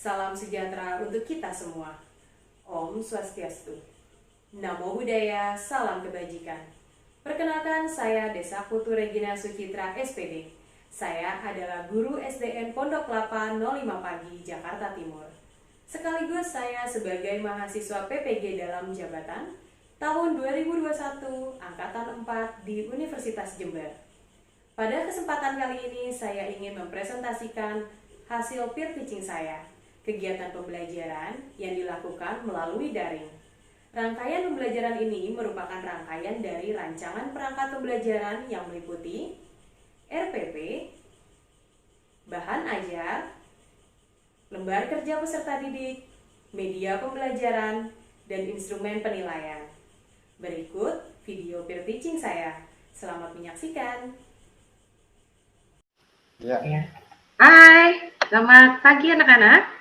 Salam sejahtera untuk kita semua. Om Swastiastu. Namo Buddhaya, salam kebajikan. Perkenalkan, saya Desa Putu Regina Sucitra, SPD. Saya adalah guru SDN Pondok Kelapa 05 Pagi, Jakarta Timur. Sekaligus saya sebagai mahasiswa PPG dalam jabatan tahun 2021, Angkatan 4 di Universitas Jember. Pada kesempatan kali ini, saya ingin mempresentasikan hasil peer teaching saya, kegiatan pembelajaran yang dilakukan melalui daring. Rangkaian pembelajaran ini merupakan rangkaian dari rancangan perangkat pembelajaran yang meliputi RPP, bahan ajar, lembar kerja peserta didik, media pembelajaran, dan instrumen penilaian. Berikut video peer teaching saya. Selamat menyaksikan. Ya. Hai, selamat pagi anak-anak.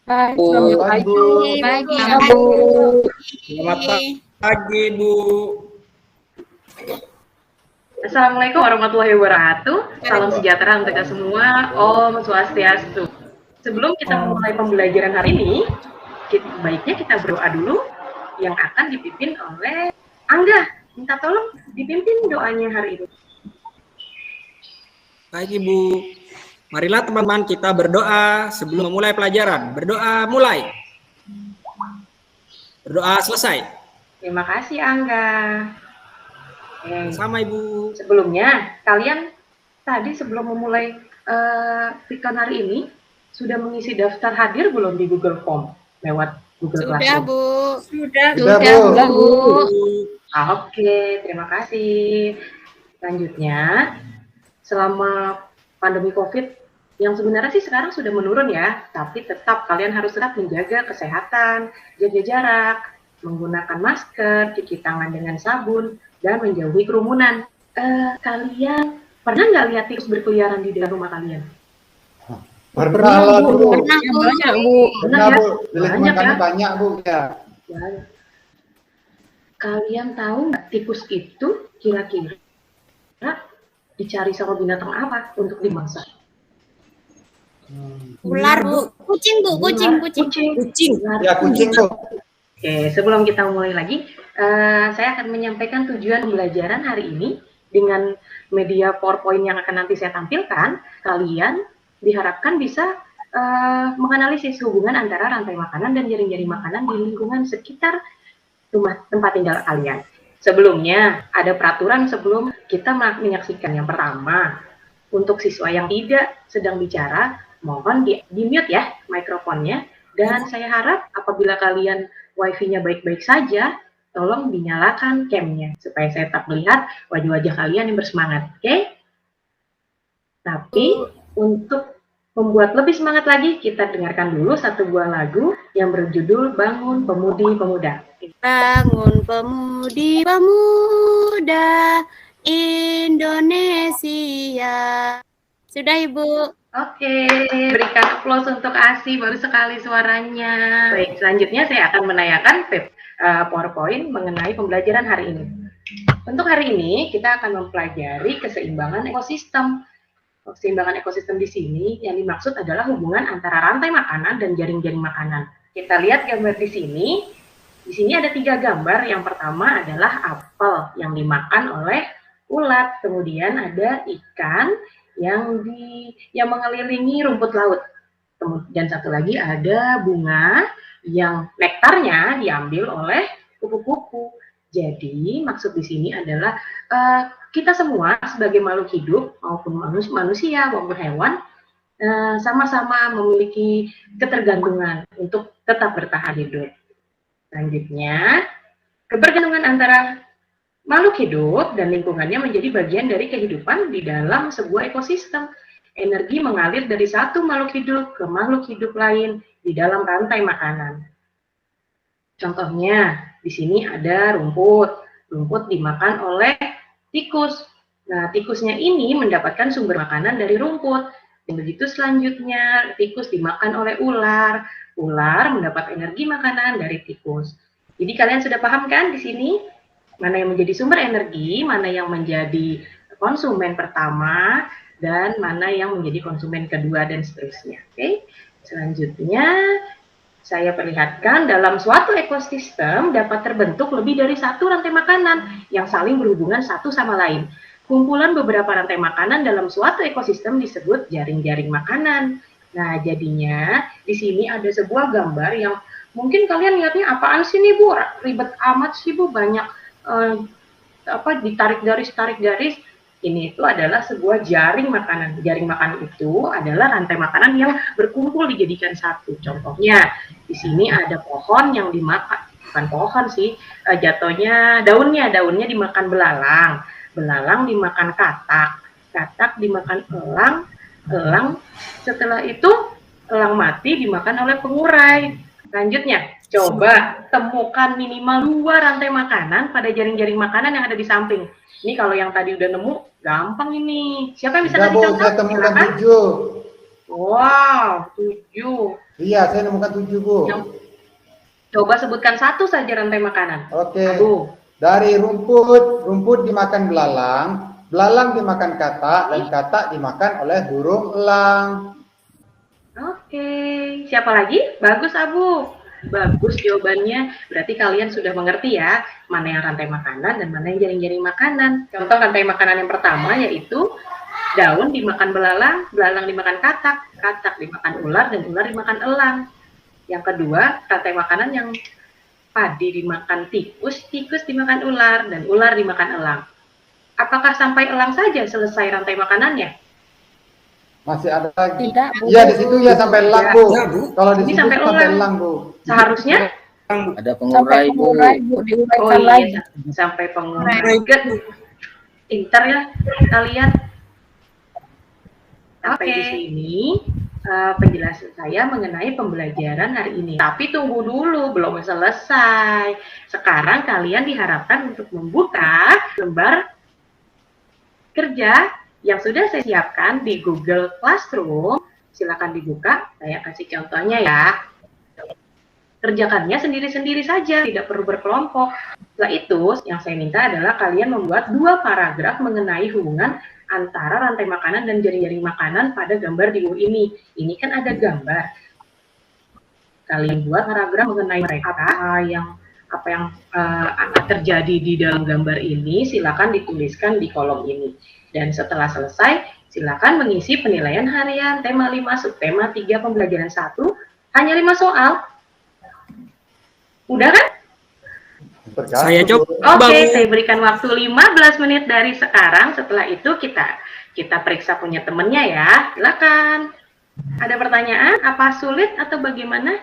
Hai, selamat pagi, Bu. pagi, Bu. Selamat pagi, Bu. Assalamualaikum warahmatullahi wabarakatuh. Salam sejahtera untuk kita semua. Om Swastiastu. Sebelum kita memulai pembelajaran hari ini, baiknya kita berdoa dulu yang akan dipimpin oleh Angga. Minta tolong dipimpin doanya hari ini. Baik, Ibu. Marilah teman-teman kita berdoa sebelum memulai pelajaran. Berdoa mulai. Berdoa selesai. Terima kasih Angga. Sama Ibu. Sebelumnya, kalian tadi sebelum memulai pikon hari ini sudah mengisi daftar hadir belum di Google Form lewat Google Classroom? Bu. Sudah, Bu. Oke, terima kasih. Selanjutnya, selama pandemi COVID yang sebenarnya sih sekarang sudah menurun ya, tapi tetap kalian harus tetap menjaga kesehatan, jaga jarak, menggunakan masker, cuci tangan dengan sabun, dan menjauhi kerumunan. Kalian pernah nggak lihat tikus berkeliaran di dalam rumah kalian? Pernah, Bu. Pernah, Bu. Banyak, Bu. Pernah, Bu. Di lingkungan Banyak, kami ya? banyak, Bu. Ya. Kalian tahu nggak tikus itu kira-kira dicari sama binatang apa untuk dimasak? Ular, Bu. Kucing, Bu. Kucing. Ya, kucing, Bu. Oke, sebelum kita mulai lagi, saya akan menyampaikan tujuan pembelajaran hari ini dengan media PowerPoint yang akan nanti saya tampilkan. Kalian diharapkan bisa menganalisis hubungan antara rantai makanan dan jaring-jaring makanan di lingkungan sekitar rumah tempat tinggal kalian. Sebelumnya, ada peraturan sebelum kita menyaksikan. Yang pertama, untuk siswa yang tidak sedang bicara, mohon di-mute ya mikrofonnya. Dan saya harap apabila kalian wifi-nya baik-baik saja, tolong dinyalakan cam-nya, supaya saya tetap melihat wajah-wajah kalian yang bersemangat, oke? Tapi, untuk membuat lebih semangat lagi, kita dengarkan dulu satu buah lagu yang berjudul Bangun Pemudi Pemuda. Bangun pemudi-pemuda Indonesia. Sudah, Ibu. Oke, berikan aplaus untuk Asi, baru sekali suaranya. Baik, selanjutnya saya akan menanyakan PowerPoint mengenai pembelajaran hari ini. Untuk hari ini, kita akan mempelajari keseimbangan ekosistem. Keseimbangan ekosistem di sini yang dimaksud adalah hubungan antara rantai makanan dan jaring-jaring makanan. Kita lihat gambar di sini. Di sini ada 3 gambar. Yang pertama adalah apel yang dimakan oleh ulat. Kemudian ada ikan yang mengelilingi rumput laut. Dan satu lagi ada bunga yang nektarnya diambil oleh kupu-kupu. Jadi maksud di sini adalah kita semua sebagai makhluk hidup maupun manusia maupun hewan sama-sama memiliki ketergantungan untuk tetap bertahan hidup. Selanjutnya, kebergantungan antara makhluk hidup dan lingkungannya menjadi bagian dari kehidupan di dalam sebuah ekosistem. Energi mengalir dari satu makhluk hidup ke makhluk hidup lain di dalam rantai makanan. Contohnya, di sini ada rumput. Rumput dimakan oleh tikus. Nah, tikusnya ini mendapatkan sumber makanan dari rumput. Dan begitu selanjutnya, tikus dimakan oleh ular. Ular mendapat energi makanan dari tikus. Jadi kalian sudah paham kan di sini? Mana yang menjadi sumber energi, mana yang menjadi konsumen pertama, dan mana yang menjadi konsumen kedua, dan seterusnya. Oke? Selanjutnya, saya perlihatkan dalam suatu ekosistem dapat terbentuk lebih dari satu rantai makanan yang saling berhubungan satu sama lain. Kumpulan beberapa rantai makanan dalam suatu ekosistem disebut jaring-jaring makanan. Nah, jadinya di sini ada sebuah gambar yang mungkin kalian lihatnya apaan sih nih Bu? Ribet amat sih Bu, banyak ditarik garis. Ini itu adalah sebuah jaring makanan. Jaring makanan itu adalah rantai makanan yang berkumpul dijadikan satu. Contohnya, di sini ada pohon yang dimakan, bukan pohon sih, jatuhnya daunnya dimakan belalang. Belalang dimakan katak dimakan elang setelah itu elang mati dimakan oleh pengurai. Selanjutnya, coba temukan minimal 2 rantai makanan pada jaring-jaring makanan yang ada di samping. Ini kalau yang tadi udah nemu, gampang ini. Siapa yang bisa kasih contoh? Saya temukan 7. Wow, 7. Iya, saya nemukan 7, Bu. Coba sebutkan satu saja rantai makanan. Oke. Dari rumput dimakan belalang dimakan katak, dan katak dimakan oleh burung elang. Oke, siapa lagi? Bagus, Abu. Bagus jawabannya. Berarti kalian sudah mengerti ya, mana yang rantai makanan dan mana yang jaring-jaring makanan. Contoh rantai makanan yang pertama yaitu daun dimakan belalang, belalang dimakan katak, katak dimakan ular, dan ular dimakan elang. Yang kedua, rantai makanan yang padi dimakan tikus, tikus dimakan ular, dan ular dimakan elang. Apakah sampai elang saja selesai rantai makanannya? Masih ada lagi. Tidak, Bu. Iya, di situ ya sampai elang, Bu. Ya, Bu. Kalau di Ini situ sampai sampai elang. elang, Bu. Seharusnya Ada Sampai pengurai, Bu. pengurai, Bu, diuraikan oh lagi. iya, sampai pengurai. Pintar ya kalian. Oke, di sini penjelasan saya mengenai pembelajaran hari ini. Tapi tunggu dulu, belum selesai. Sekarang kalian diharapkan untuk membuka lembar kerja yang sudah saya siapkan di Google Classroom. Silakan dibuka, saya kasih contohnya ya. Kerjakannya sendiri-sendiri saja, tidak perlu berkelompok. Setelah itu, yang saya minta adalah kalian membuat 2 paragraf mengenai hubungan antara rantai makanan dan jaring-jaring makanan pada gambar di buku ini. Ini kan ada gambar. Kalian buat paragraf mengenai mereka, apa yang terjadi di dalam gambar ini, silakan dituliskan di kolom ini. Dan setelah selesai, silakan mengisi penilaian harian tema 5 subtema 3 pembelajaran 1, hanya 5 soal. Udah kan? Saya coba. Oke, saya berikan waktu 15 menit dari sekarang. Setelah itu kita periksa punya temennya ya. Silakan. Ada pertanyaan? Apa sulit atau bagaimana?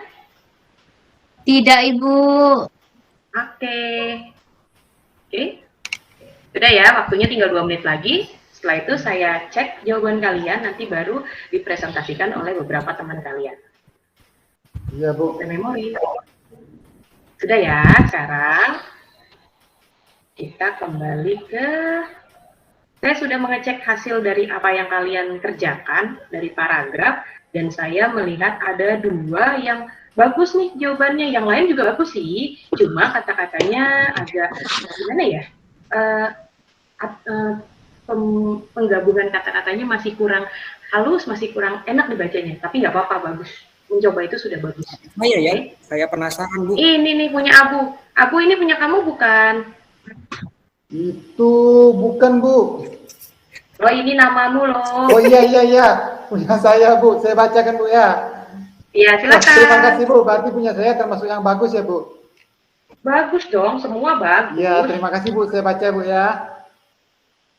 Tidak, Ibu. Oke. Sudah ya, waktunya tinggal 2 menit lagi. Setelah itu saya cek jawaban kalian, nanti baru dipresentasikan oleh beberapa teman kalian. Iya, Bu. Memori. Sudah ya, sekarang kita kembali ke... Saya sudah mengecek hasil dari apa yang kalian kerjakan, dari paragraf, dan saya melihat ada 2 yang bagus nih jawabannya. Yang lain juga bagus sih, cuma kata-katanya agak, gimana ya, penggabungan kata-katanya masih kurang halus, masih kurang enak dibacanya. Tapi nggak apa-apa, bagus. Mencoba itu sudah bagus. Saya ya, saya penasaran, Bu. Ini nih punya Abu. Abu ini punya kamu bukan? Itu bukan, Bu. Oh, ini namamu loh. Oh iya. Punya saya, Bu. Saya bacakan, Bu ya. Iya, silakan. Terima kasih, Bu. Berarti punya saya termasuk yang bagus ya, Bu. Bagus dong, semua bagus. Iya, terima kasih, Bu. Saya baca, Bu ya.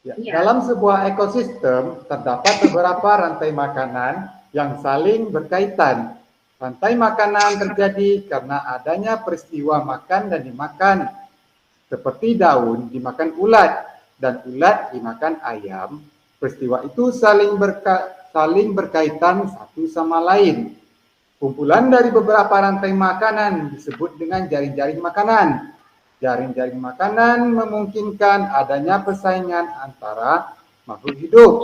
Ya. Dalam sebuah ekosistem terdapat beberapa rantai makanan yang saling berkaitan. Rantai makanan terjadi karena adanya peristiwa makan dan dimakan. Seperti daun dimakan ulat dan ulat dimakan ayam. Peristiwa itu saling berkaitan satu sama lain. Kumpulan dari beberapa rantai makanan disebut dengan jaring-jaring makanan. Jaring-jaring makanan memungkinkan adanya persaingan antara makhluk hidup.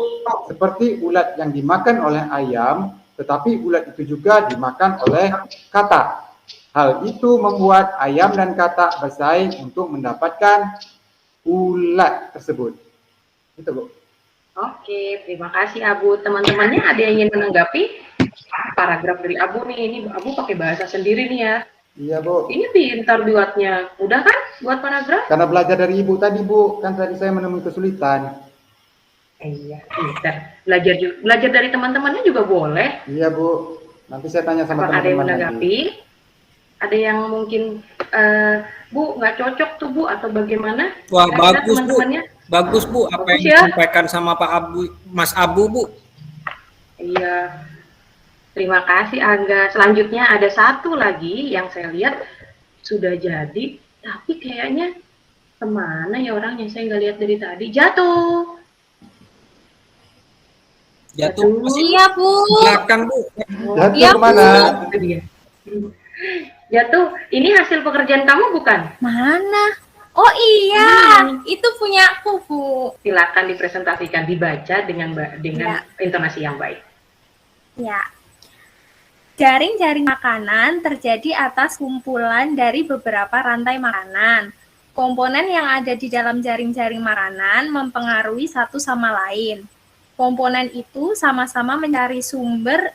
Seperti ulat yang dimakan oleh ayam, tetapi ulat itu juga dimakan oleh katak. Hal itu membuat ayam dan katak bersaing untuk mendapatkan ulat tersebut. Itu, Bu. Oke, terima kasih Abu. Teman-temannya ada yang ingin menanggapi? paragraf dari Abu nih. Ini Abu pakai bahasa sendiri nih ya. Iya, Bu. Ini pintar buatnya. Udah kan buat paragraf? Karena belajar dari Ibu tadi, Bu. Kan tadi saya menemui kesulitan. Iya, pintar. Belajar dari teman-temannya juga boleh. Iya, Bu. Nanti saya tanya sama Apakah ada yang teman-teman menanggapi? nanti. Ada yang mungkin, Bu, nggak cocok tuh, Bu, atau bagaimana? Wah, Kira-kira bagus, Bu. teman-temannya? Bagus, Bu, apa Bagus yang ya? disampaikan sama Pak Abu, Mas Abu, Bu. Iya. Terima kasih, Angga. Selanjutnya ada satu lagi yang saya lihat sudah jadi, tapi kayaknya kemana ya orangnya? Saya nggak lihat dari tadi. Jatuh. Jatuh masih Iya, Bu. belakang, Bu. Jatuh Iya, kemana? Itu dia. Jatuh. Ini hasil pekerjaan kamu bukan? Mana? Oh iya, itu punya aku, Bu. Silakan dipresentasikan, dibaca dengan Ya. intonasi yang baik. Ya. Jaring-jaring makanan terjadi atas kumpulan dari beberapa rantai makanan. Komponen yang ada di dalam jaring-jaring makanan mempengaruhi satu sama lain. Komponen itu sama-sama mencari sumber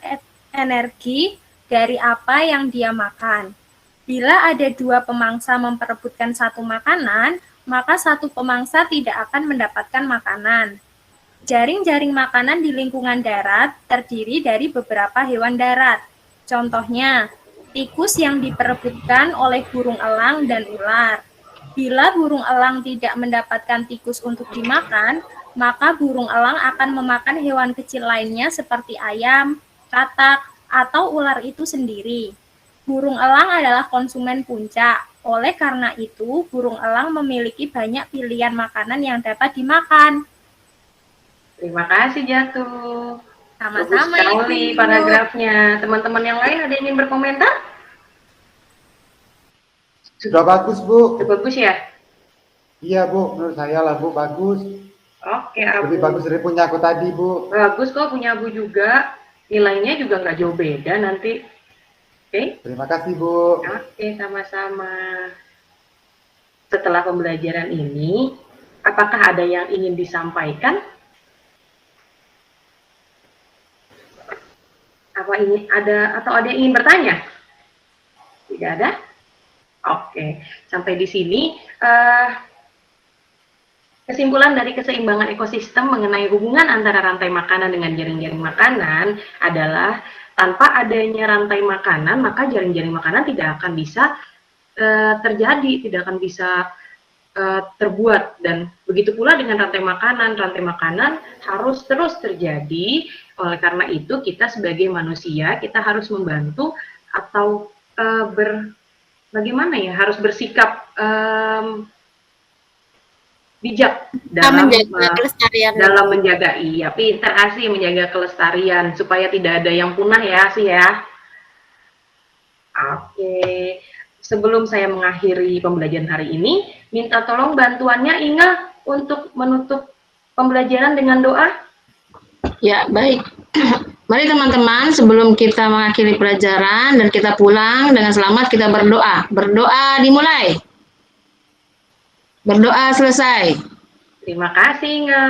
energi dari apa yang dia makan. Bila ada dua pemangsa memperebutkan satu makanan, maka satu pemangsa tidak akan mendapatkan makanan. Jaring-jaring makanan di lingkungan darat terdiri dari beberapa hewan darat. Contohnya, tikus yang diperebutkan oleh burung elang dan ular. Bila burung elang tidak mendapatkan tikus untuk dimakan, maka burung elang akan memakan hewan kecil lainnya seperti ayam, katak, atau ular itu sendiri. Burung elang adalah konsumen puncak. Oleh karena itu, burung elang memiliki banyak pilihan makanan yang dapat dimakan. Terima kasih, Jatuh. Sama-sama, Bagus sekali Ibu. paragrafnya. Teman-teman yang lain ada yang ingin berkomentar? Sudah bagus, Bu. Sudah bagus ya? Iya, Bu. Menurut saya lah, Bu. Bagus. Oke, Abu. Lebih bagus dari punya aku tadi, Bu. Bagus kok, punya Abu juga. Nilainya juga nggak jauh beda nanti. Oke? Terima kasih, Bu. Oke, sama-sama. Setelah pembelajaran ini, apakah ada yang ingin disampaikan? Apa ini ada atau ada yang ingin bertanya? Tidak ada? Oke, sampai di sini kesimpulan dari keseimbangan ekosistem mengenai hubungan antara rantai makanan dengan jaring-jaring makanan adalah tanpa adanya rantai makanan, maka jaring-jaring makanan tidak akan bisa terjadi, tidak akan bisa terbuat. Dan begitu pula dengan rantai makanan harus terus terjadi. Oleh karena itu, kita sebagai manusia, kita harus membantu atau bagaimana ya, harus bersikap bijak dalam menjaga, iya, pintar Asi menjaga kelestarian supaya tidak ada yang punah ya Asi ya. Oke, sebelum saya mengakhiri pembelajaran hari ini, minta tolong bantuannya Inga untuk menutup pembelajaran dengan doa. Ya, baik. Mari teman-teman, sebelum kita mengakhiri pelajaran dan kita pulang dengan selamat, kita berdoa. Berdoa dimulai. Berdoa selesai. Terima kasih, Inga.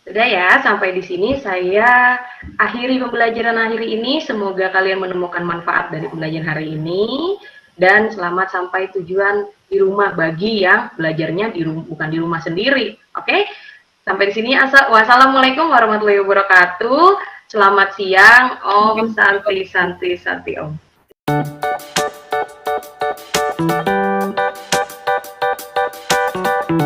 Sudah ya, sampai di sini saya akhiri pembelajaran hari ini. Semoga kalian menemukan manfaat dari pembelajaran hari ini. Dan selamat sampai tujuan di rumah bagi yang belajarnya bukan di rumah sendiri. Oke? Sampai di sini. Wassalamualaikum warahmatullahi wabarakatuh. Selamat siang. Om Santi Santi Santi Om.